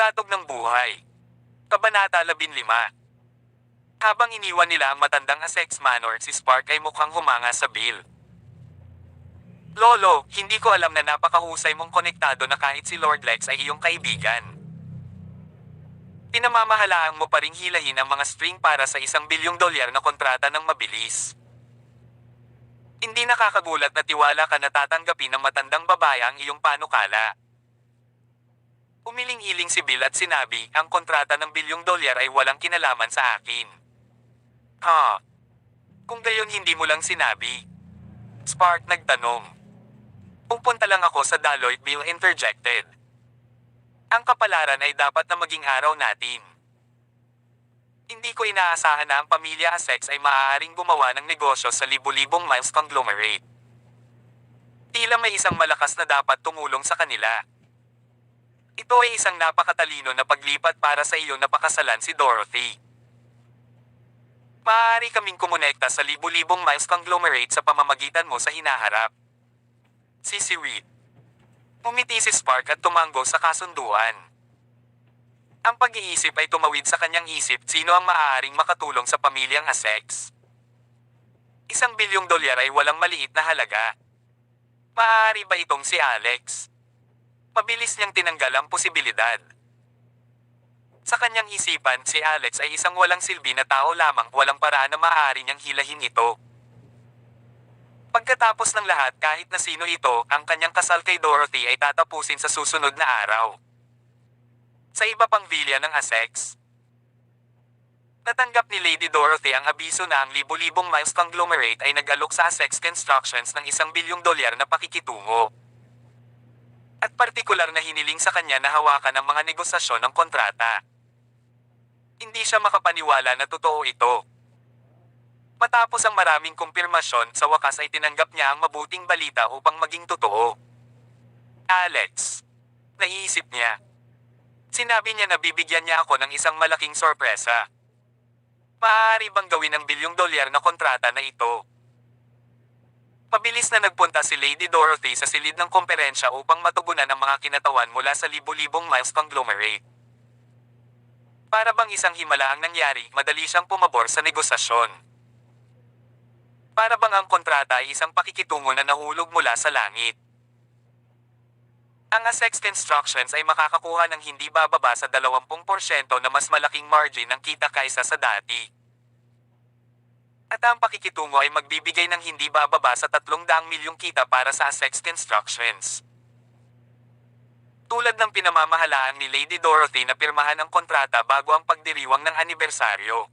Bugatog ng buhay. Kabanata 15. Habang iniwan nila ang matandang Essex Manor, si Spark ay mukhang humanga sa Bill. Lolo, hindi ko alam na napakahusay mong konektado na kahit si Lord Lex ay iyong kaibigan. Pinamamahalaang mo pa ring hilahin ang mga string para sa $1 billion na kontrata ng mabilis. Hindi nakakagulat na tiwala ka na tatanggapin ng matandang babae ang iyong panukala. Umiling-iling si Bill at sinabi, ang kontrata ng $1 billion ay walang kinalaman sa akin. Ha? Kung gayon hindi mo lang sinabi. Spark nagtanong. Pupunta lang ako sa Deloitte, Bill interjected. Ang kapalaran ay dapat na maging araw natin. Hindi ko inaasahan na ang pamilya Essex ay maaaring gumawa ng negosyo sa libu-libong miles conglomerate. Tila may isang malakas na dapat tumulong sa kanila. Ito ay isang napakatalino na paglipat para sa iyo na pakasalan si Dorothy. Maaari kaming kumonekta sa libu-libong miles conglomerate sa pamamagitan mo sa hinaharap. Sisiwit. Umiti si Spark at tumango sa kasunduan. Ang pag-iisip ay tumawid sa kanyang isip sino ang maaaring makatulong sa pamilyang Essex. $1 billion ay walang maliit na halaga. Maaari ba itong si Alex? Mabilis niyang tinanggal ang posibilidad. Sa kanyang isipan, si Alex ay isang walang silbi na tao lamang, walang paraan na maaari niyang hilahin ito. Pagkatapos ng lahat, kahit na sino ito, ang kanyang kasal kay Dorothy ay tatapusin sa susunod na araw. Sa iba pang villa ng Essex, natanggap ni Lady Dorothy ang abiso na ang libu-libong miles conglomerate ay nag-alok sa Essex Constructions ng $1 billion na pakikitungo. At partikular na hiniling sa kanya na hawakan ang mga negosasyon ng kontrata. Hindi siya makapaniwala na totoo ito. Matapos ang maraming kumpirmasyon, sa wakas ay tinanggap niya ang mabuting balita upang maging totoo. Alex. Naiisip niya. Sinabi niya na bibigyan niya ako ng isang malaking sorpresa. Maaari bang gawin ang $1 billion na kontrata na ito? Mabilis na nagpunta si Lady Dorothy sa silid ng komperensya upang matugunan ang mga kinatawan mula sa libu-libong miles conglomerate. Para bang isang himala ang nangyari, madali siyang pumabor sa negosasyon. Para bang ang kontrata ay isang pakikitungo na nahulog mula sa langit. Ang Essex Constructions ay makakakuha ng hindi bababa sa 20% na mas malaking margin ng kita kaysa sa dati. At ang pakikitungo ay magbibigay ng hindi bababa sa 300 milyong kita para sa Essex Constructions. Tulad ng pinamamahalaan ni Lady Dorothy na pirmahan ang kontrata bago ang pagdiriwang ng anibersaryo.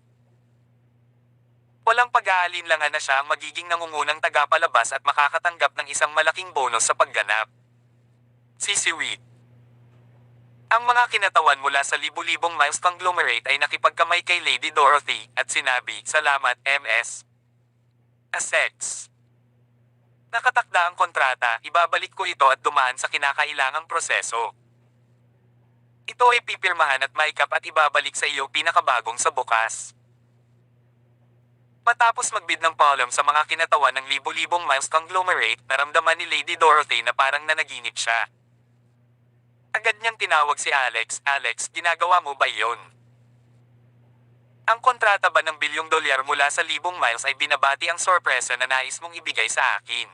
Walang pag-aalinlangan na siya ang magiging nangungunang tagapalabas at makakatanggap ng isang malaking bonus sa pagganap. Sisiwit. Ang mga kinatawan mula sa libu-libong miles conglomerate ay nakipagkamay kay Lady Dorothy at sinabi, "Salamat, Ms. Essex. Nakatakda ang kontrata, ibabalik ko ito at dumaan sa kinakailangang proseso. Ito ay pipirmahan at maikap at ibabalik sa iyo pinakabagong sa bukas." Matapos magbid ng palm sa mga kinatawan ng libu-libong miles conglomerate, naramdaman ni Lady Dorothy na parang nanaginip siya. Agad niyang tinawag si Alex, "Alex, ginagawa mo ba iyon? Ang kontrata ba ng $1 billion mula sa libong miles ay binabati ang sorpresa na nais mong ibigay sa akin?"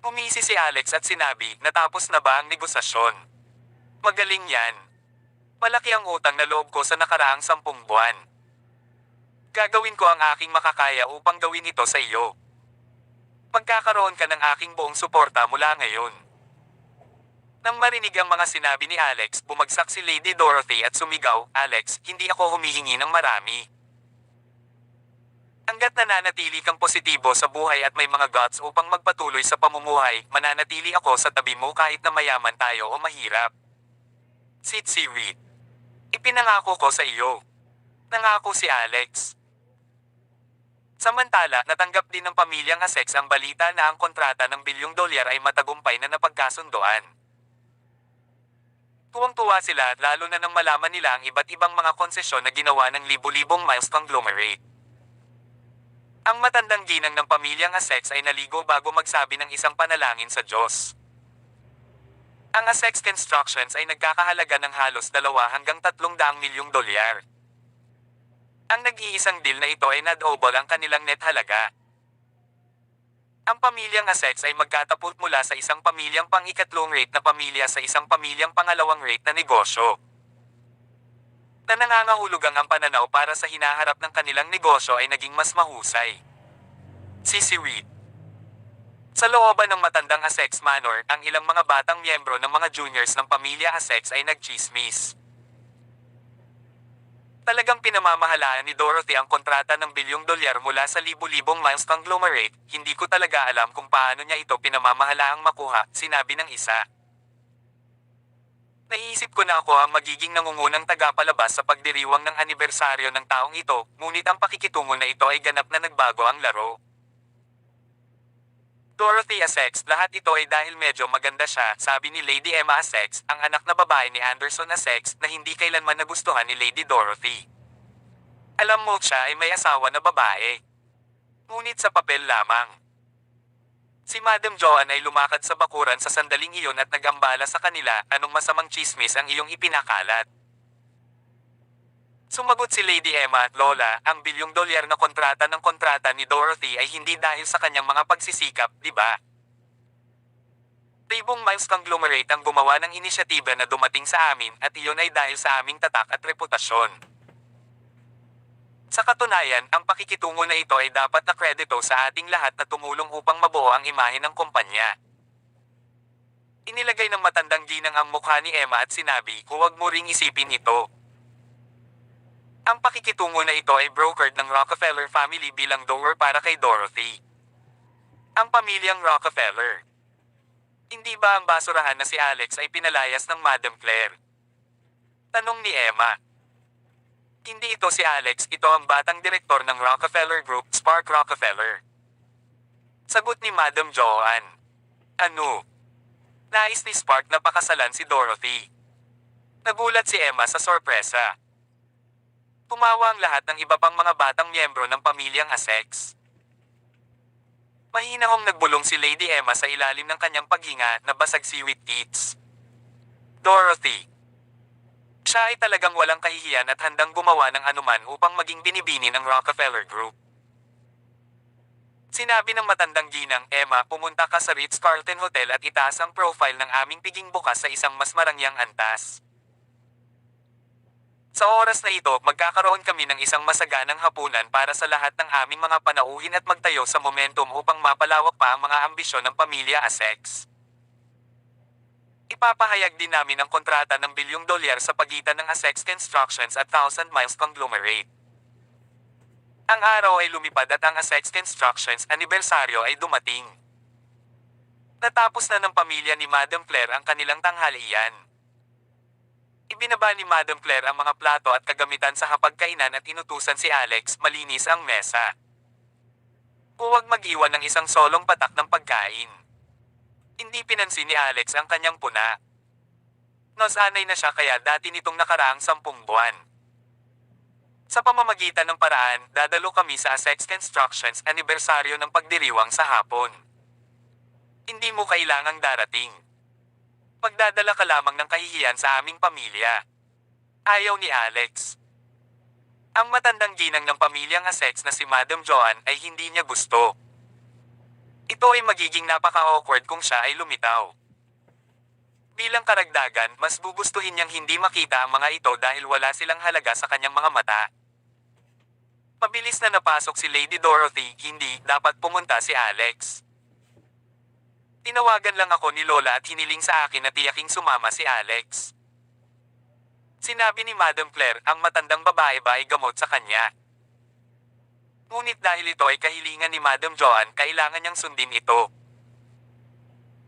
Umisi si Alex at sinabi, "Natapos na ba ang negosasyon? Magaling yan. Malaki ang utang na loob ko sa nakaraang 10 buwan. Gagawin ko ang aking makakaya upang gawin ito sa iyo. Magkakaroon ka ng aking buong suporta mula ngayon." Nang marinig ang mga sinabi ni Alex, bumagsak si Lady Dorothy at sumigaw, "Alex, hindi ako humihingi ng marami. Hanggat nananatili kang positibo sa buhay at may mga guts upang magpatuloy sa pamumuhay, mananatili ako sa tabi mo kahit na mayaman tayo o mahirap." Sitsiwit. Ipinangako ko sa iyo. Nangako si Alex. Samantala, natanggap din ng pamilyang Essex ang balita na ang kontrata ng $1 billion ay matagumpay na napagkasundoan. Tuwang-tuwa sila lalo na nang malaman nila ang iba't ibang mga konsesyon na ginawa ng libu-libong miles conglomerate. Ang matandang ginang ng pamilyang Essex ay naligo bago magsabi ng isang panalangin sa Diyos. Ang Asex Constructions ay nagkakahalaga ng halos 2 hanggang 300 milyong dolyar. Ang nag-iisang deal na ito ay na-double ang kanilang net halaga. Ang pamilyang Asex ay magkatapult mula sa isang pamilyang pang-ikatlong rate na pamilya sa isang pamilyang pangalawang rate na negosyo. Na nangangahulugang ang pananaw para sa hinaharap ng kanilang negosyo ay naging mas mahusay. Sisi Reed. Sa looban ng matandang Asex Manor, ang ilang mga batang miyembro ng mga juniors ng pamilya Asex ay nagchismis. Talagang pinamamahalaan ni Dorothy ang kontrata ng bilyong-dolyar mula sa libu-libong miles conglomerate, hindi ko talaga alam kung paano niya ito pinamamahalaang makuha, sinabi ng isa. Naiisip ko na ako ang magiging nangungunang tagapalabas sa pagdiriwang ng anibersaryo ng taong ito, ngunit ang pakikitungo na ito ay ganap na nagbago ang laro. Dorothy Asex, lahat ito ay dahil medyo maganda siya, sabi ni Lady Emma Asex, ang anak na babae ni Anderson Asex, na hindi kailanman nagustuhan ni Lady Dorothy. Alam mo siya ay may asawa na babae. Ngunit sa papel lamang. Si Madam Joanne ay lumakad sa bakuran sa sandaling iyon at nagambala sa kanila, anong masamang chismis ang iyong ipinakalat. Sumagot si Lady Emma, Lola, ang bilyong-dolyar na kontrata ni Dorothy ay hindi dahil sa kanyang mga pagsisikap, di ba? Libong miles conglomerate ang gumawa ng inisyatiba na dumating sa amin at iyon ay dahil sa aming tatak at reputasyon. Sa katunayan, ang pakikitungo na ito ay dapat na kredito sa ating lahat na tumulong upang mabuo ang imahe ng kumpanya. Inilagay ng matandang ginang ang mukha ni Emma at sinabi, huwag mo ring isipin ito. Ang pakikitungo na ito ay brokered ng Rockefeller family bilang dower para kay Dorothy. Ang pamilyang Rockefeller. Hindi ba ang basurahan na si Alex ay pinalayas ng Madam Claire? Tanong ni Emma. Hindi ito si Alex, ito ang batang direktor ng Rockefeller Group, Spark Rockefeller. Sagot ni Madam Joanne. Ano? Nais ni Spark na pakasalan si Dorothy. Nagulat si Emma sa sorpresa. Tumawa ang lahat ng iba pang mga batang miyembro ng pamilyang Asex. Mahinahong nagbulong si Lady Emma sa ilalim ng kanyang paghinga na basag siwit teats. Dorothy. Siya ay talagang walang kahihiyan at handang gumawa ng anuman upang maging binibini ng Rockefeller Group. Sinabi ng matandang ginang, Emma, pumunta ka sa Ritz-Carlton Hotel at itaas ang profile ng aming piging bukas sa isang mas marangyang antas. Sa oras na ito, magkakaroon kami ng isang masaganang hapunan para sa lahat ng aming mga panauhin at magtayo sa momentum upang mapalawak pa ang mga ambisyon ng pamilya Asex. Ipapahayag din namin ang kontrata ng bilyong-dolyar sa pagitan ng Asex Constructions at Thousand Miles Conglomerate. Ang araw ay lumipad at ang Asex Constructions anibersaryo ay dumating. Natapos na ng pamilya ni Madam Claire ang kanilang tanghalian. Ibinaba ni Madam Claire ang mga plato at kagamitan sa hapagkainan at inutusan si Alex, malinis ang mesa. Huwag mag-iwan ng isang solong patak ng pagkain. Hindi pinansin ni Alex ang kanyang puna. Nasanay na siya kaya dati nitong nakaraang 10 buwan. Sa pamamagitan ng paraan, dadalo kami sa Asex Constructions anibersaryo ng pagdiriwang sa hapon. Hindi mo kailangang darating. Magdadala ka lamang ng kahihiyan sa aming pamilya. Ayaw ni Alex. Ang matandang ginang ng pamilyang Asex na si Madam Joanne ay hindi niya gusto. Ito ay magiging napaka-awkward kung siya ay lumitaw. Bilang karagdagan, mas gugustuhin niyang hindi makita ang mga ito dahil wala silang halaga sa kanyang mga mata. Mabilis na napasok si Lady Dorothy, hindi dapat pumunta si Alex. Tinawagan lang ako ni Lola at hiniling sa akin na tiyaking sumama si Alex. Sinabi ni Madam Claire, ang matandang babae ba ay gamot sa kanya. Ngunit dahil ito ay kahilingan ni Madam Joanne, kailangan niyang sundin ito.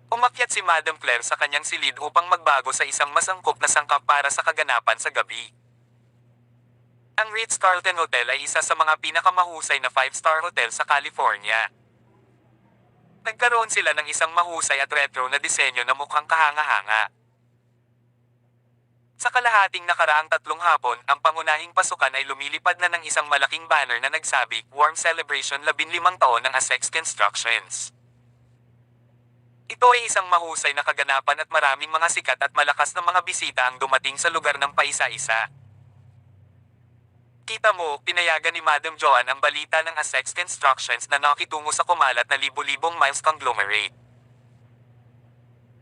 Umakyat si Madam Claire sa kanyang silid upang magbago sa isang masangkop na sangkap para sa kaganapan sa gabi. Ang Ritz-Carlton Hotel ay isa sa mga pinakamahusay na 5-star hotel sa California. Nagkaroon sila ng isang mahusay at retro na disenyo na mukhang kahanga-hanga. Sa kalahating nakaraang 3 hapon, ang pangunahing pasukan ay lumilipad na ng isang malaking banner na nagsabi, Warm Celebration 15 taon ng Asex Constructions. Ito ay isang mahusay na kaganapan at maraming mga sikat at malakas na mga bisita ang dumating sa lugar ng paisa-isa. Kita mo, pinayagan ni Madam Joanne ang balita ng Essex Constructions na nakitungo sa kumalat na libo-libong miles conglomerate.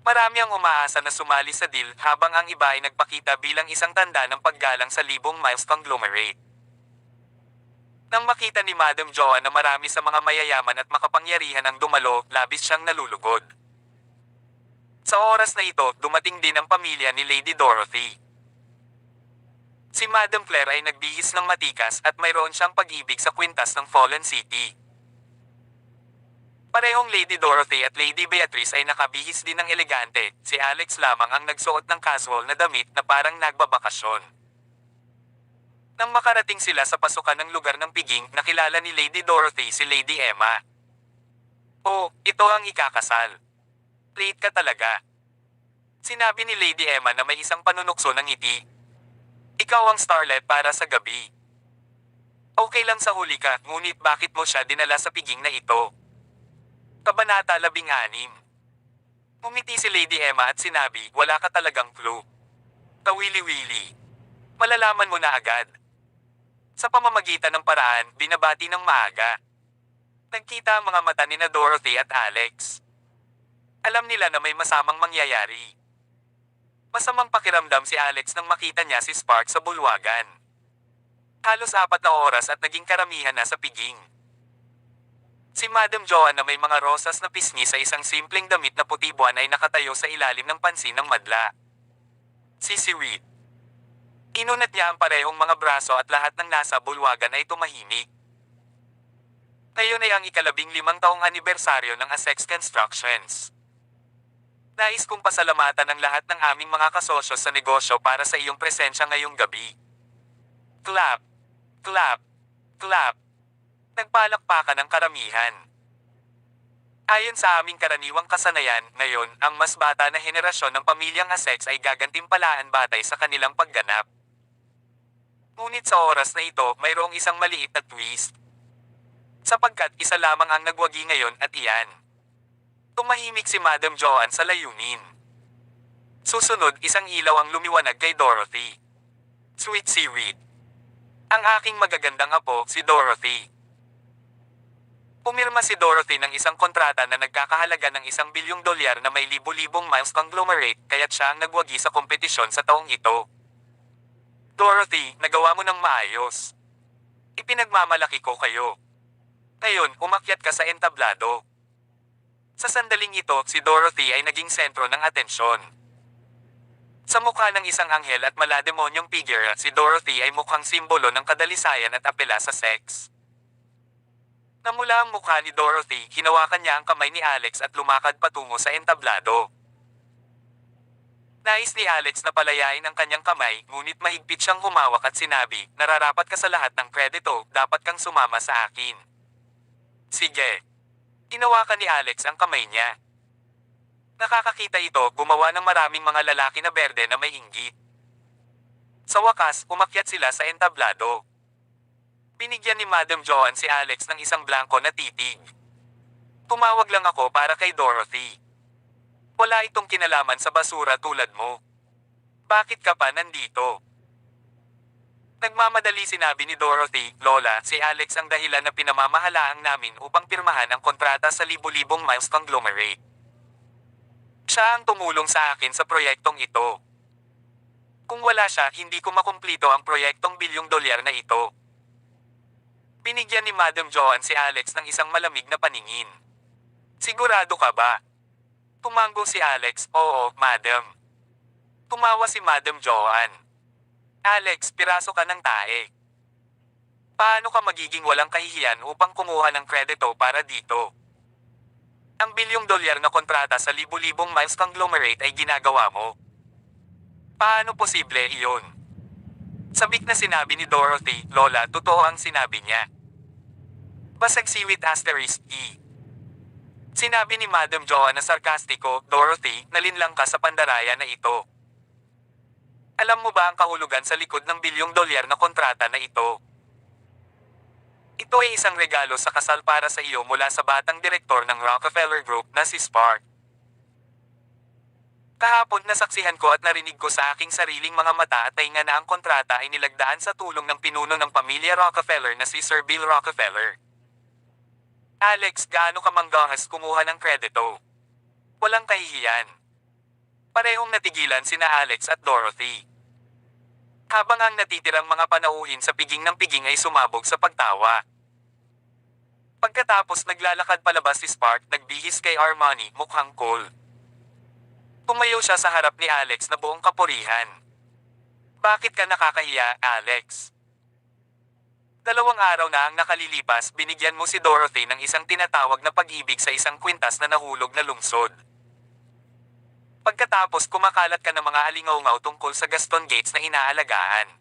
Marami ang umaasa na sumali sa deal habang ang iba ay nagpakita bilang isang tanda ng paggalang sa libong miles conglomerate. Nang makita ni Madam Joanne na marami sa mga mayayaman at makapangyarihan ang dumalo, labis siyang nalulugod. Sa oras na ito, dumating din ang pamilya ni Lady Dorothy. Si Madam Claire ay nagbihis ng matikas at mayroon siyang pag-ibig sa kwintas ng Fallen City. Parehong Lady Dorothy at Lady Beatrice ay nakabihis din ng elegante, si Alex lamang ang nagsuot ng casual na damit na parang nagbabakasyon. Nang makarating sila sa pasukan ng lugar ng piging, nakilala ni Lady Dorothy si Lady Emma. "Oh, ito ang ikakasal. Late ka talaga." Sinabi ni Lady Emma na may isang panunukso ng ngiti. "Ikaw ang starlet para sa gabi. Okay lang sa huli ka, ngunit bakit mo siya dinala sa piging na ito?" Kabanata 16. Ngumiti si Lady Emma at sinabi, "Wala ka talagang clue. Kawili-wili. Malalaman mo na agad." Sa pamamagitan ng paraan, binabati ng maaga. Nagkita ang mga mata ni na Dorothy at Alex. Alam nila na may masamang mangyayari. Masamang pakiramdam si Alex nang makita niya si Spark sa bulwagan. Halos 4 na oras at naging karamihan na sa piging. Si Madam Joanne na may mga rosas na pisngi sa isang simpleng damit na puti buwan ay nakatayo sa ilalim ng pansin ng madla. Sisiwit. Inunat niya ang parehong mga braso at lahat ng nasa bulwagan ay tumahimik. Ngayon ay ang 15 taong anibersaryo ng Essex Constructions. Nais kong pasalamatan ang lahat ng aming mga kasosyo sa negosyo para sa iyong presensya ngayong gabi. Clap! Clap! Clap! Nagpalakpakan ang karamihan. Ayon sa aming karaniwang kasanayan, ngayon, ang mas bata na henerasyon ng pamilyang Essex ay gagantimpalaan batay sa kanilang pagganap. Ngunit sa oras na ito, mayroong isang maliit na twist. Sapagkat isa lamang ang nagwagi ngayon at iyan. Tumahimik si Madam Joanne sa layunin. Susunod, isang ilaw ang lumiwanag kay Dorothy. Sweet seaweed. Ang aking magagandang apo, si Dorothy. Pumirma si Dorothy ng isang kontrata na nagkakahalaga ng $1 bilyong na may libo-libong miles conglomerate, kaya't siya ang nagwagi sa kompetisyon sa taong ito. "Dorothy, nagawa mo ng maayos. Ipinagmamalaki ko kayo. Ngayon, umakyat ka sa entablado." Sa sandaling ito, si Dorothy ay naging sentro ng atensyon. Sa mukha ng isang anghel at malademonyong figure, si Dorothy ay mukhang simbolo ng kadalisayan at apela sa sex. Namula ang mukha ni Dorothy, hinawakan niya ang kamay ni Alex at lumakad patungo sa entablado. Nais ni Alex na palayain ang kanyang kamay, ngunit mahigpit siyang humawak at sinabi, "Nararapat ka sa lahat ng kredito, dapat kang sumama sa akin." "Sige." Hinawakan ni Alex ang kamay niya. Nakakakita ito, gumawa ng maraming mga lalaki na berde na may inggit. Sa wakas, umakyat sila sa entablado. Binigyan ni Madam Joanne si Alex ng isang blanko na titig. "Tumawag lang ako para kay Dorothy. Wala itong kinalaman sa basura tulad mo. Bakit ka pa nandito?" Nagmamadali sinabi ni Dorothy, "Lola, si Alex ang dahilan na pinamamahalaang namin upang pirmahan ang kontrata sa libo-libong miles conglomerate. Siya ang tumulong sa akin sa proyektong ito. Kung wala siya, hindi ko makumplito ang proyektong $1 bilyong na ito." Binigyan ni Madam Joanne si Alex ng isang malamig na paningin. "Sigurado ka ba?" Tumango si Alex, "Oo, Madam." Tumawa si Madam Joanne. "Alex, piraso ka ng tae. Paano ka magiging walang kahihiyan upang kumuha ng kredito para dito? Ang $1 bilyong na kontrata sa libo-libong miles conglomerate ay ginagawa mo. Paano posible iyon?" Sabik na sinabi ni Dorothy, "Lola, totoo ang sinabi niya." Basag siwit *E. Sinabi ni Madam Joanne na sarkastiko, "Dorothy, nalinlang ka sa pandaraya na ito. Alam mo ba ang kahulugan sa likod ng $1 bilyong na kontrata na ito? Ito ay isang regalo sa kasal para sa iyo mula sa batang direktor ng Rockefeller Group na si Spark. Kahapon nasaksihan ko at narinig ko sa aking sariling mga mata at tainga na ang kontrata ay nilagdaan sa tulong ng pinuno ng pamilya Rockefeller na si Sir Bill Rockefeller. Alex, gaano ka manggahas kumuha ng kredito? Walang kahihiyan. Parehong natigilan sina Alex at Dorothy. Habang ang natitirang mga panauhin sa piging ng piging ay sumabog sa pagtawa. Pagkatapos naglalakad palabas si Spark, nagbihis kay Armani, mukhang cool. Tumayo siya sa harap ni Alex na buong kapurihan. Bakit ka nakakahiya, Alex? 2 araw na ang nakalilipas, binigyan mo si Dorothy ng isang tinatawag na pag-ibig sa isang kwintas na nahulog na lungsod. Pagkatapos kumakalat ka ng mga alingaw-ngaw tungkol sa Gaston Gates na inaalagaan.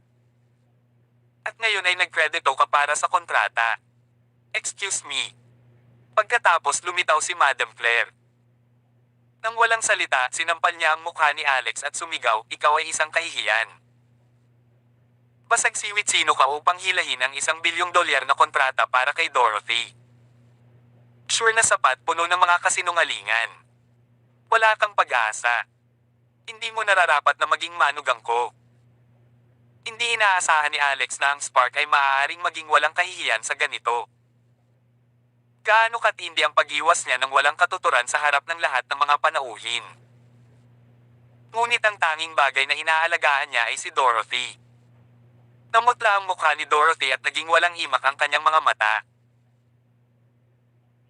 At ngayon ay nagkredito ka para sa kontrata. Excuse me. Pagkatapos lumitaw si Madam Claire. Nang walang salita, sinampal niya ang mukha ni Alex at sumigaw, ikaw ay isang kahihiyan. Basag siwit sino ka upang hilahin ang $1 bilyong na kontrata para kay Dorothy. Sure na sapat, puno ng mga kasinungalingan. Wala kang pag-asa. Hindi mo nararapat na maging manugang ko. Hindi inaasahan ni Alex na ang Spark ay maaaring maging walang kahihiyan sa ganito. Gaano katindi ang pag-iwas niya ng walang katuturan sa harap ng lahat ng mga panauhin. Ngunit ang tanging bagay na inaalagaan niya ay si Dorothy. Namutla ang mukha ni Dorothy at naging walang imak ang kanyang mga mata.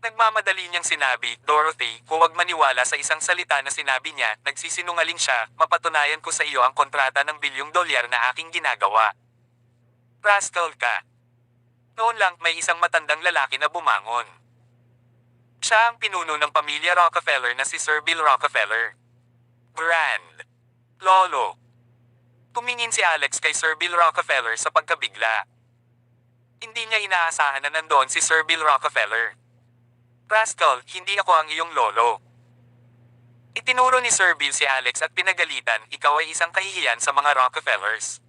Nagmamadali niyang sinabi, Dorothy, huwag maniwala sa isang salita na sinabi niya, nagsisinungaling siya, mapatunayan ko sa iyo ang kontrata ng $1 bilyong na aking ginagawa. Rascal ka. Noon lang may isang matandang lalaki na bumangon. Siya ang pinuno ng pamilya Rockefeller na si Sir Bill Rockefeller. Grand Lolo. Tumingin si Alex kay Sir Bill Rockefeller sa pagkabigla. Hindi niya inaasahan na nandoon si Sir Bill Rockefeller. Rascal, hindi ako ang iyong lolo. Itinuro ni Sir Bill si Alex at pinagalitan, ikaw ay isang kahihiyan sa mga Rockefellers.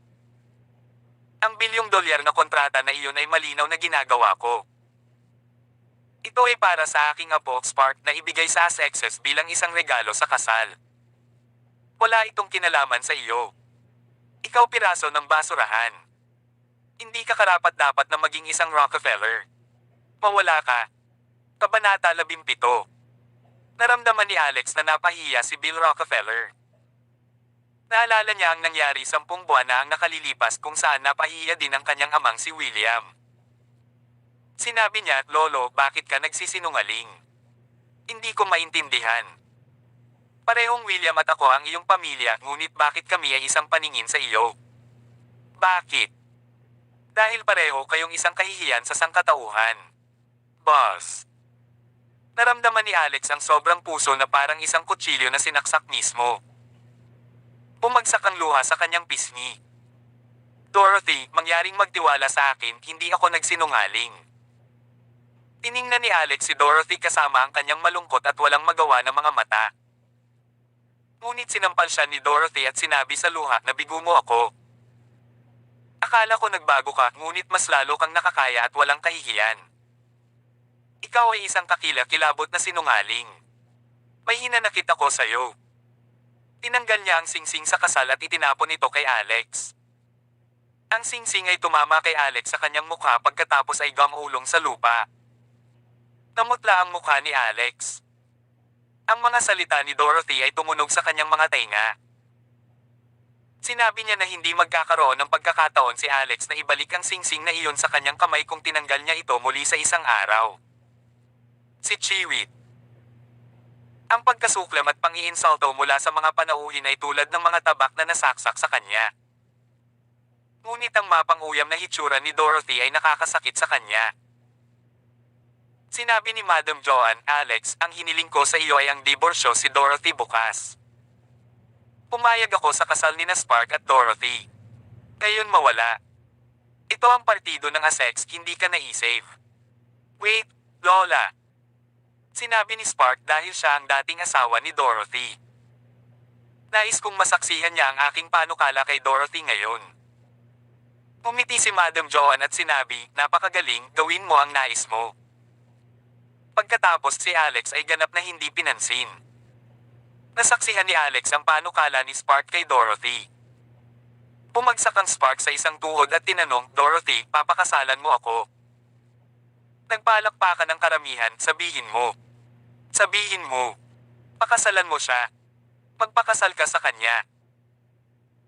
Ang $1 bilyong na kontrata na iyon ay malinaw na ginagawa ko. Ito ay para sa aking apo, Spark, na ibigay sa Sexes bilang isang regalo sa kasal. Wala itong kinalaman sa iyo. Ikaw piraso ng basurahan. Hindi ka karapat-dapat na maging isang Rockefeller. Mawala ka. Kabanata 17. Naramdaman ni Alex na napahiya si Bill Rockefeller. Naalala niya ang nangyari 10 buwan na ang nakalilipas kung saan napahiya din ang kanyang amang si William. Sinabi niya, Lolo, bakit ka nagsisinungaling? Hindi ko maintindihan. Parehong William at ako ang iyong pamilya, ngunit bakit kami ay isang paningin sa iyo? Bakit? Dahil pareho kayong isang kahihiyan sa sangkatauhan. Boss. Naramdaman ni Alex ang sobrang puso na parang isang kutsilyo na sinaksak mismo. Bumagsak ang luha sa kanyang pisngi. Dorothy, mangyaring magtiwala sa akin, hindi ako nagsinungaling. Tiningnan ni Alex si Dorothy kasama ang kanyang malungkot at walang magawa na mga mata. Ngunit sinampal siya ni Dorothy at sinabi sa luha na bigo mo ako. Akala ko nagbago ka, ngunit mas lalo kang nakakaya at walang kahihiyan. Ikaw ay isang kakilakilabot na sinungaling. May hinanakit ako sa'yo. Tinanggal niya ang singsing sa kasal at itinapon ito kay Alex. Ang singsing ay tumama kay Alex sa kanyang mukha pagkatapos ay gumulong sa lupa. Namutla ang mukha ni Alex. Ang mga salita ni Dorothy ay tumunog sa kanyang mga tainga. Sinabi niya na hindi magkakaroon ng pagkakataon si Alex na ibalik ang singsing na iyon sa kanyang kamay kung tinanggal niya ito muli sa isang araw. Si Chiwit. Ang pagkasuklam at pang-iinsulto mula sa mga panauhin ay tulad ng mga tabak na nasaksak sa kanya. Ngunit ang mapang-uyam na hitsura ni Dorothy ay nakakasakit sa kanya. Sinabi ni Madam Joanne, Alex, ang hiniling ko sa iyo ay ang diborsyo si Dorothy bukas. Pumayag ako sa kasal ni Spark at Dorothy. Ngayon mawala. Ito ang partido ng Essex, hindi ka naisave. Wait, Lola. Sinabi ni Spark dahil siya ang dating asawa ni Dorothy. Nais kong masaksihan niya ang aking panukala kay Dorothy ngayon. Umiti si Madam Joanne at sinabi, napakagaling, gawin mo ang nais mo. Pagkatapos si Alex ay ganap na hindi pinansin. Nasaksihan ni Alex ang panukala ni Spark kay Dorothy. Bumagsak ang Spark sa isang tuhod at tinanong, "Dorothy, papakasalan mo ako?" Nagpalakpakan ng karamihan, "Sabihin mo. Sabihin mo. Pakasalan mo siya. Magpakasal ka sa kanya."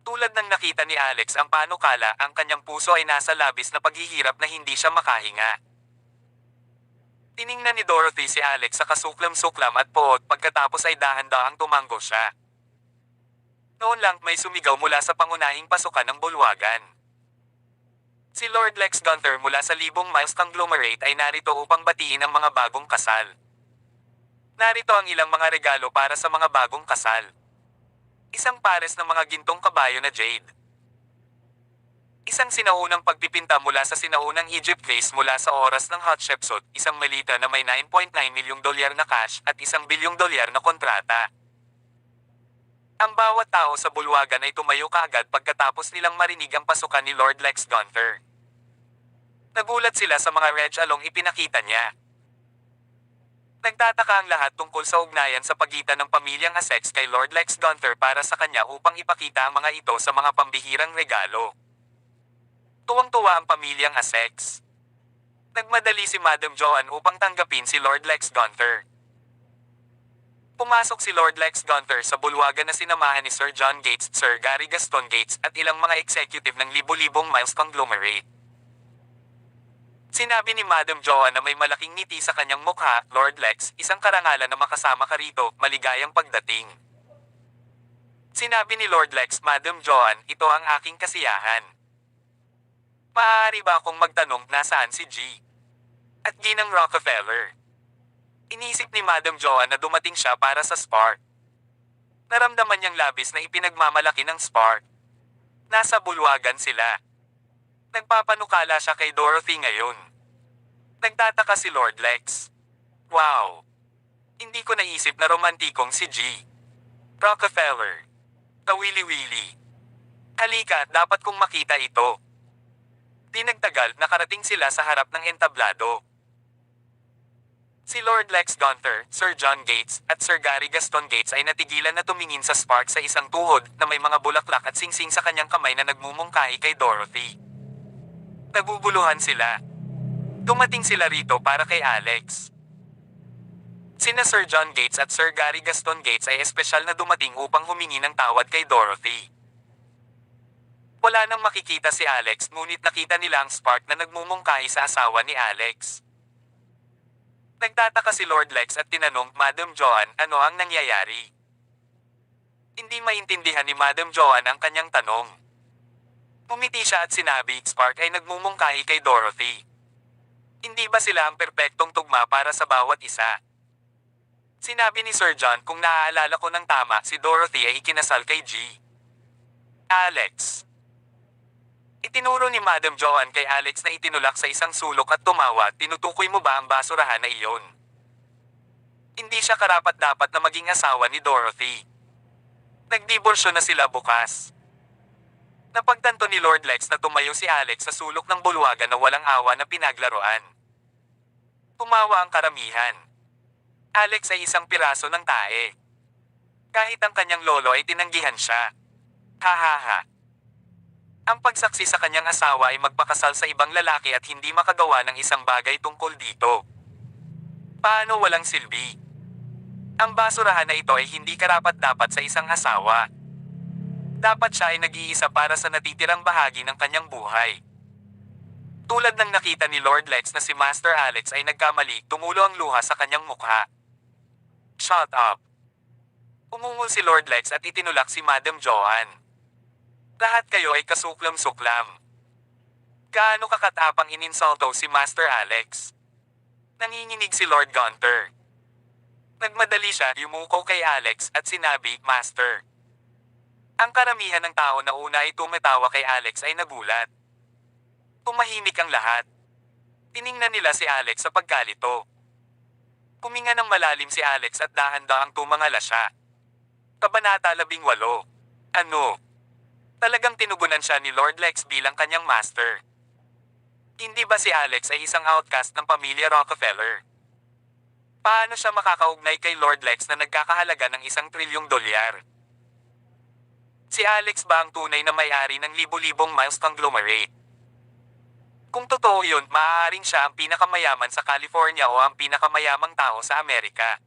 Tulad ng nakita ni Alex ang panukala, ang kanyang puso ay nasa labis na paghihirap na hindi siya makahinga. Tiningnan ni Dorothy si Alex sa kasuklam-suklam at poot pagkatapos ay dahan-dahang tumango siya. Noon lang may sumigaw mula sa pangunahing pasukan ng bulwagan. Si Lord Lex Gunther mula sa Libong Miles Conglomerate ay narito upang batiin ang mga bagong kasal. Narito ang ilang mga regalo para sa mga bagong kasal. Isang pares ng mga gintong kabayo na jade. Isang sinaunang pagpipinta mula sa sinaunang Egypt vase mula sa oras ng Hatshepsut, isang malita na may 9.9 milyong dolyar na cash at $1 billion na kontrata. Ang bawat tao sa bulwagan ay tumayo kaagad pagkatapos nilang marinig ang pasukan ni Lord Lex Gunther. Nagulat sila sa mga regalong ipinakita niya. Nagtataka ang lahat tungkol sa ugnayan sa pagitan ng pamilyang Essex kay Lord Lex Gunther para sa kanya upang ipakita ang mga ito sa mga pambihirang regalo. Tuwang-tuwa ang pamilyang Essex. Nagmadali si Madam Joan upang tanggapin si Lord Lex Gunther. Pumasok si Lord Lex Gunther sa bulwagan na sinamahan ni Sir John Gates, Sir Gary Gaston Gates at ilang mga executive ng Libo-Libong Miles Conglomerate. Sinabi ni Madam Joan na may malaking ngiti sa kanyang mukha, "Lord Lex, isang karangalan na makasama ka rito, maligayang pagdating." Sinabi ni Lord Lex, "Madam Joan, ito ang aking kasiyahan. Maaari ba akong magtanong nasaan si G. at Ginang Rockefeller?" Inisip ni Madam Joan na dumating siya para sa Spark. Naramdaman niyang labis na ipinagmamalaki ng Spark. Nasa bulwagan sila. Nagpapanukala siya kay Dorothy ngayon. Nagtataka si Lord Lex. "Wow! Hindi ko naisip na romantikong si G. Rockefeller. Kawili-wili. Halika, dapat kong makita ito." Di nagtagal, nakarating sila sa harap ng entablado. Si Lord Lex Gunther, Sir John Gates, at Sir Gary Gaston Gates ay natigilan na tumingin sa Spark sa isang tuhod na may mga bulaklak at singsing sa kanyang kamay na nagmumungkahi kay Dorothy. Naguguluhan sila. Dumating sila rito para kay Alex. Sina Sir John Gates at Sir Gary Gaston Gates ay espesyal na dumating upang humingi ng tawad kay Dorothy. Wala nang makikita si Alex ngunit nakita nila ang Spark na nagmumungkahi sa asawa ni Alex. Nagtataka si Lord Lex at tinanong, "Madam Joan, ano ang nangyayari?" Hindi maintindihan ni Madam Joan ang kanyang tanong. Pumiti siya at sinabi, "Spark ay nagmumungkahi kay Dorothy. Hindi ba sila ang perpektong tugma para sa bawat isa?" Sinabi ni Sir John, "Kung naaalala ko ng tama, si Dorothy ay ikinasal kay G. Alex." Itinuro ni Madam Joan kay Alex na itinulak sa isang sulok at tumawa, "Tinutukoy mo ba ang basurahan na iyon? Hindi siya karapat-dapat na maging asawa ni Dorothy. Nagdiborsyo na sila bukas." Napagtanto ni Lord Lex na tumayo si Alex sa sulok ng bulwagan na walang awa na pinaglaruan. Tumawa ang karamihan. Alex ay isang piraso ng tae. Kahit ang kanyang lolo ay tinanggihan siya. Hahaha. Ang pagsaksi sa kanyang asawa ay magpakasal sa ibang lalaki at hindi makagawa ng isang bagay tungkol dito. Paano walang silbi? Ang basurahan na ito ay hindi karapat-dapat sa isang asawa. Dapat siya ay nag-iisa para sa natitirang bahagi ng kanyang buhay. Tulad ng nakita ni Lord Lex na si Master Alex ay nagkamali, tumulo ang luha sa kanyang mukha. "Shut up." Umungol si Lord Lex at itinulak si Madam Joan. "Lahat kayo ay kasuklam-suklam. Gaano kakatapang ininsulto si Master Alex?" Nanginginig si Lord Gunther. Nagmadali siya, yumuko kay Alex at sinabi, "Master." Ang karamihan ng tao na una ay tumatawa kay Alex ay nagulat. Tumahimik ang lahat. Tiningnan nila si Alex sa pagkalito. Kuminga ng malalim si Alex at dahan-dahang tumangala siya. Kabanata 18. Ano? Talagang tinugunan siya ni Lord Lex bilang kanyang master. Hindi ba si Alex ay isang outcast ng pamilya Rockefeller? Paano siya makakaugnay kay Lord Lex na nagkakahalaga ng $1 trilyon? Si Alex ba ang tunay na may-ari ng libu-libong Miles conglomerate? Kung totoo yun, maaaring siya ang pinakamayaman sa California o ang pinakamayamang tao sa Amerika.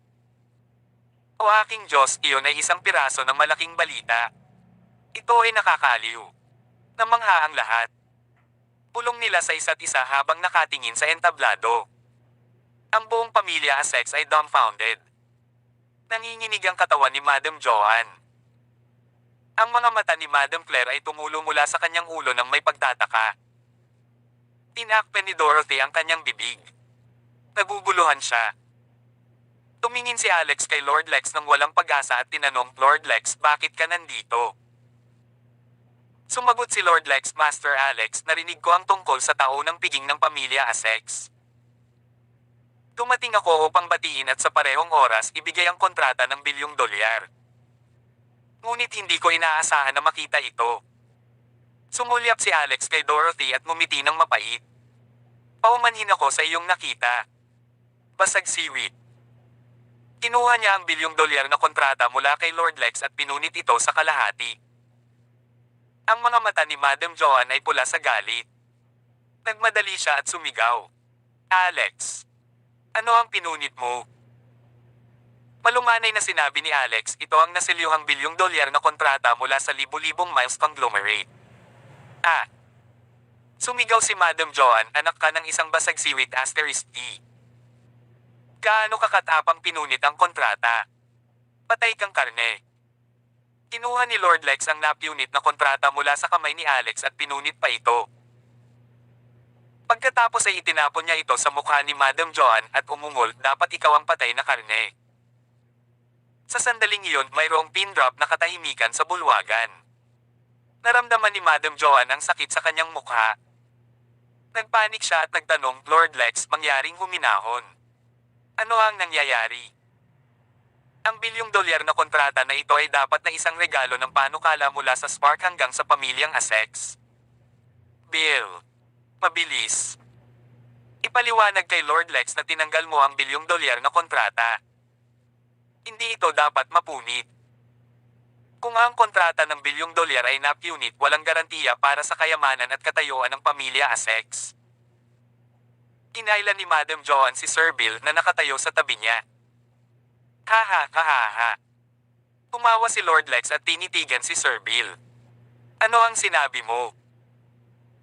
O aking Diyos, iyon ay isang piraso ng malaking balita. Ito ay nakakaaliw. Namangha ang lahat. Pulong nila sa isa't isa habang nakatingin sa entablado. Ang buong pamilya Essex ay dumbfounded. Nanginginig ang katawan ni Madam Joanne. Ang mga mata ni Madam Claire ay tumulo mula sa kanyang ulo ng may pagtataka. Tinakpan ni Dorothy ang kanyang bibig. Naguguluhan siya. Tumingin si Alex kay Lord Lex ng walang pag-asa at tinanong, "Lord Lex, bakit ka nandito?" Sumagot si Lord Lex, "Master Alex, narinig ko ang tungkol sa taunang piging ng pamilya Essex. Dumating ako upang batiin at sa parehong oras ibigay ang kontrata ng $1 bilyon. Ngunit hindi ko inaasahan na makita ito." Sumulyap si Alex kay Dorothy at ngumiti ng mapait. "Paumanhin ako sa iyong nakita." Basag siwit. Kinuha niya ang $1 bilyon na kontrata mula kay Lord Lex at pinunit ito sa kalahati. Ang mga mata ni Madam Joanne ay pula sa galit. Nagmadali siya at sumigaw, "Alex! Ano ang pinunit mo?" Malumanay na sinabi ni Alex, ito ang nasilyuhang $1 bilyon na kontrata mula sa libu-libong Miles conglomerate. Ah! Sumigaw si Madam Joanne, "Anak ka ng isang basagsiwit *D. Gaano kakatapang pinunit ang kontrata? Patay kang karne." Kinuha ni Lord Lex ang napunit na kontrata mula sa kamay ni Alex at pinunit pa ito. Pagkatapos ay itinapon niya ito sa mukha ni Madam Joanne at umungol, "Dapat ikaw ang patay na karne." Sa sandaling iyon, mayroong pin drop na katahimikan sa bulwagan. Naramdaman ni Madam Joanne ang sakit sa kanyang mukha. Nagpanik siya at nagtanong, "Lord Lex, mangyaring huminahon. Ano ang nangyayari?" Ang $1 bilyon na kontrata na ito ay dapat na isang regalo ng panukala mula sa Spark hanggang sa pamilyang Essex. "Bill. Mabilis. Ipaliwanag kay Lord Lex na tinanggal mo ang $1 bilyon na kontrata. Hindi ito dapat mapunit. Kung ang kontrata ng $1 bilyon ay napunit, walang garantiya para sa kayamanan at katayuan ng pamilya Essex." Kinailan ni Madam Joanne si Sir Bill na nakatayo sa tabi niya. "Ha ha ha ha ha." Tumawa si Lord Lex at tinitigan si Sir Bill. "Ano ang sinabi mo?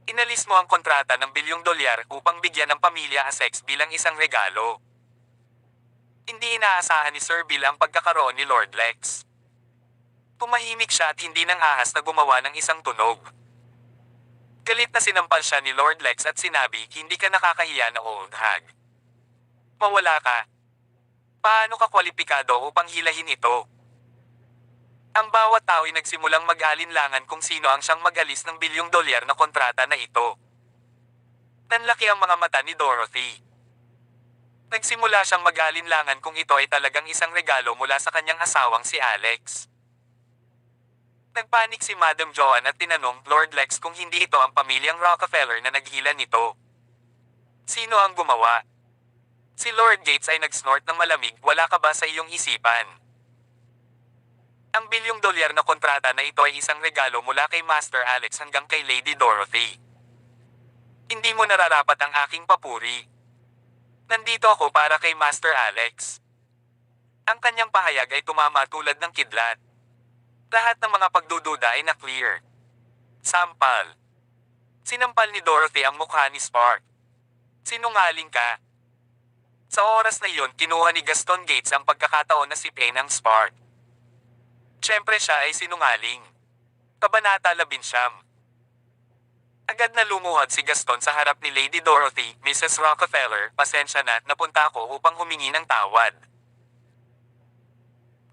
Inalis mo ang kontrata ng $1 bilyon upang bigyan ng pamilya Essex bilang isang regalo." Hindi inaasahan ni Sir Bill ang pagkakaroon ni Lord Lex. Tumahimik siya at hindi nang ahas na gumawa ng isang tunog. Galit na sinampal siya ni Lord Lex at sinabi, "Hindi ka nakakahiya na old hag. Mawala ka. Paano ka kwalipikado upang hilahin ito?" Ang bawat tao ay nagsimulang mag-alinlangan kung sino ang siyang mag-alis ng $1 bilyon na kontrata na ito. Nanlaki ang mga mata ni Dorothy. Nagsimula siyang mag-alinlangan kung ito ay talagang isang regalo mula sa kanyang asawang si Alex. Nagpanik si Madam Joanne at tinanong, "Lord Lex, kung hindi ito ang pamilyang Rockefeller na naghila nito, sino ang gumawa?" Si Lord Gates ay nag-snort ng malamig, "Wala ka ba sa iyong isipan? Ang $1 bilyon na kontrata na ito ay isang regalo mula kay Master Alex hanggang kay Lady Dorothy. Hindi mo nararapat ang aking papuri. Nandito ako para kay Master Alex." Ang kanyang pahayag ay tumama tulad ng kidlat. Lahat ng mga pagdududa ay na-clear. Sampal. Sinampal ni Dorothy ang mukha ni Spark. "Sinungaling ka." Sa oras na iyon, kinuha ni Gaston Gates ang pagkakataon na sipin ang Spark. Siyempre siya ay sinungaling. Kabanata 11. Agad na lumuhod si Gaston sa harap ni Lady Dorothy, "Mrs. Rockefeller, pasensya na, napunta ako upang humingi ng tawad.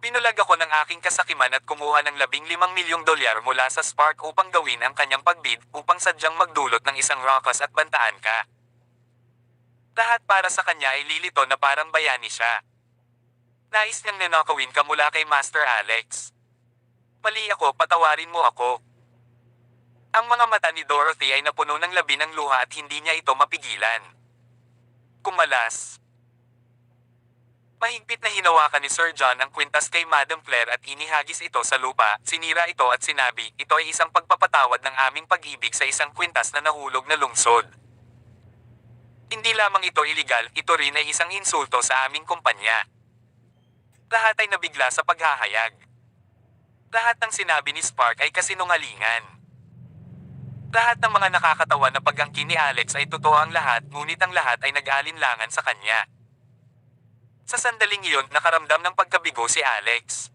Binulag ako ng aking kasakiman at kumuha ng $15 milyong mula sa Spark upang gawin ang kanyang pagbid, upang sadyang magdulot ng isang ruckus at bantaan ka. Lahat para sa kanya ay lilito na parang bayani siya. Nais niyang nanakawin ka mula kay Master Alex. Mali ako, patawarin mo ako." Ang mga mata ni Dorothy ay napuno ng labi ng luha at hindi niya ito mapigilan. Kumalas. Mahigpit na hinawakan ni Sir John ang kwintas kay Madam Claire at inihagis ito sa lupa, sinira ito at sinabi, ito ay isang pagpapatawad ng aming pag-ibig sa isang kwintas na nahulog na lungsod. Hindi lamang ito iligal, ito rin ay isang insulto sa aming kumpanya. Lahat ay nabigla sa paghahayag. Lahat ng sinabi ni Spark ay kasinungalingan. Lahat ng mga nakakatawa na pag-angkin ni Alex ay totoo ang lahat, ngunit ang lahat ay nag-aalinlangan sa kanya. Sa sandaling iyon, nakaramdam ng pagkabigo si Alex.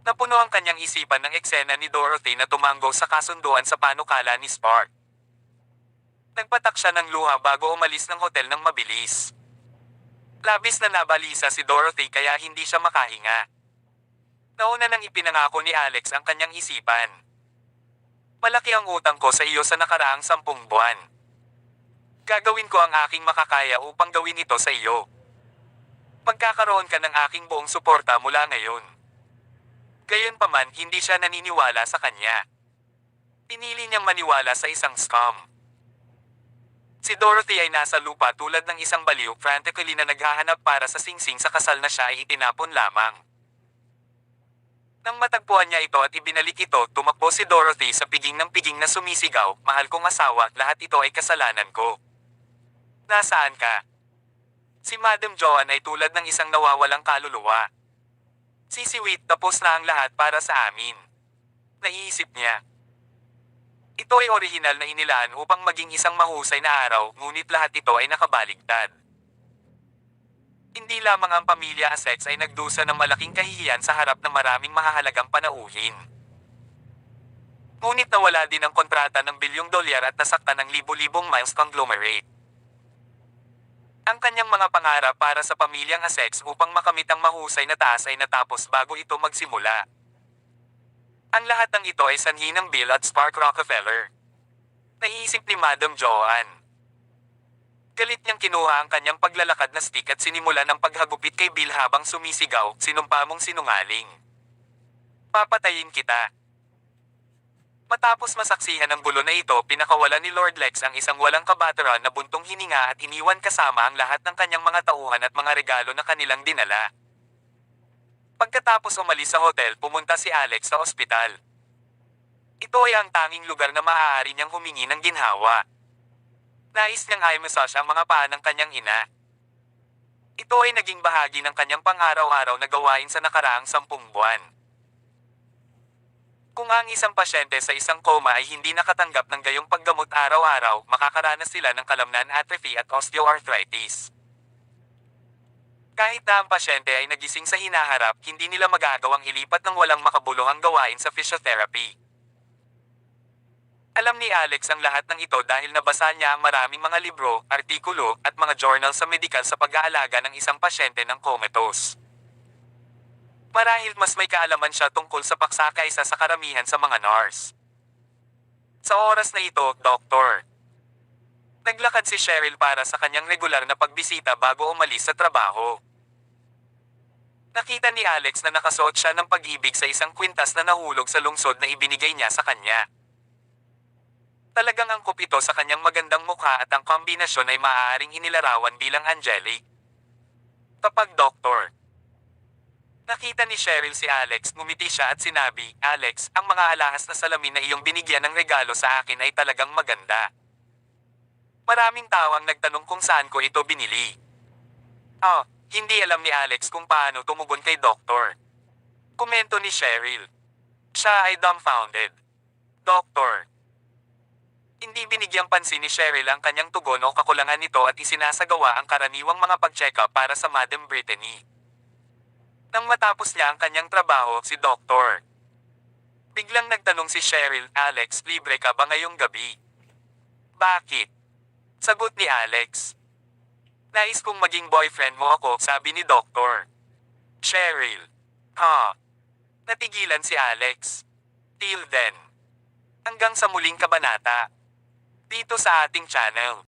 Napuno ang kanyang isipan ng eksena ni Dorothy na tumanggo sa kasunduan sa panukala ni Spark. Nagpatak siya ng luha bago umalis ng hotel ng mabilis. Labis na nabalisa si Dorothy kaya hindi siya makahinga. Nauna nang ipinangako ni Alex ang kanyang isipan. Malaki ang utang ko sa iyo sa nakaraang 10 buwan. Gagawin ko ang aking makakaya upang gawin ito sa iyo. Magkakaroon ka ng aking buong suporta mula ngayon. Gayunpaman, hindi siya naniniwala sa kanya. Pinili niyang maniwala sa isang scam. Si Dorothy ay nasa lupa tulad ng isang baliw, frantically na naghahanap para sa singsing sa kasal na siya ay itinapon lamang. Nang matagpuan niya ito at ibinalik ito, tumakbo si Dorothy sa piging ng piging na sumisigaw, mahal kong asawa, lahat ito ay kasalanan ko. Nasaan ka? Si Madam Joan ay tulad ng isang nawawalang kaluluwa. Sisiwit, tapos na ang lahat para sa amin. Naiisip niya. Ito ay orihinal na inilaan upang maging isang mahusay na araw, ngunit lahat ito ay nakabaligtad. Hindi lamang ang pamilya Essex ay nagdusa ng malaking kahihiyan sa harap ng maraming mahahalagang panauhin. Ngunit nawala din ang kontrata ng $1 billion at nasaktan ng libo-libong Miles conglomerate. Ang kanyang mga pangarap para sa pamilyang Essex upang makamit ang mahusay na taas ay natapos bago ito magsimula. Ang lahat ng ito ay sanhi ng Bill at Spark Rockefeller. Naiisip ni Madam Joan. Galit niyang kinuha ang kanyang paglalakad na stick at sinimula ng paghagupit kay Bill habang sumisigaw, sinumpa mong sinungaling. Papatayin kita. Matapos masaksihan ang gulo na ito, pinakawalan ni Lord Lex ang isang walang kabateran na buntong hininga at iniwan kasama ang lahat ng kanyang mga tauhan at mga regalo na kanilang dinala. Pagkatapos umalis sa hotel, pumunta si Alex sa ospital. Ito ay ang tanging lugar na maaari niyang humingi ng ginhawa. Nais niyang i-massage ang mga paa ng kanyang ina. Ito ay naging bahagi ng kanyang pang-araw-araw na gawain sa nakaraang 10 buwan. Kung ang isang pasyente sa isang coma ay hindi nakatanggap ng gayong paggamot araw-araw, makakaranas sila ng kalamnan, atrophy at osteoarthritis. Kahit na ang pasyente ay nagising sa hinaharap, hindi nila magagawang ilipat ng walang makabuluhang gawain sa physiotherapy. Alam ni Alex ang lahat ng ito dahil nabasa niya ang maraming mga libro, artikulo, at mga journal sa medikal sa pag-aalaga ng isang pasyente ng comatose. Marahil mas may kaalaman siya tungkol sa paksa kaysa sa karamihan sa mga nurse. Sa oras na ito, Doktor. Naglakad si Cheryl para sa kanyang regular na pagbisita bago umalis sa trabaho. Nakita ni Alex na nakasuot siya ng pag-ibig sa isang kwintas na nahulog sa lungsod na ibinigay niya sa kanya. Talagang angkop ito sa kanyang magandang mukha at ang kombinasyon ay maaaring inilarawan bilang angelic. Kapag Doktor. Nakita ni Cheryl si Alex, ngumiti siya at sinabi, Alex, ang mga alahas na salamin na iyong binigyan ng regalo sa akin ay talagang maganda. Maraming tao ang nagtanong kung saan ko ito binili. Hindi alam ni Alex kung paano tumugon kay Doktor. Komento ni Cheryl. Siya ay dumbfounded. Doktor. Hindi binigyang pansin ni Cheryl ang kanyang tugon o kakulangan nito at isinasagawa ang karaniwang mga pag-check-up para sa Madam Brittany. Nang matapos niya ang kanyang trabaho, si Doktor. Biglang nagtanong si Cheryl, Alex, libre ka ba ngayong gabi? Bakit? Sagot ni Alex. Nais kong maging boyfriend mo ako, sabi ni Doktor. Cheryl. Natigilan si Alex. Till then. Hanggang sa muling kabanata. Dito sa ating channel.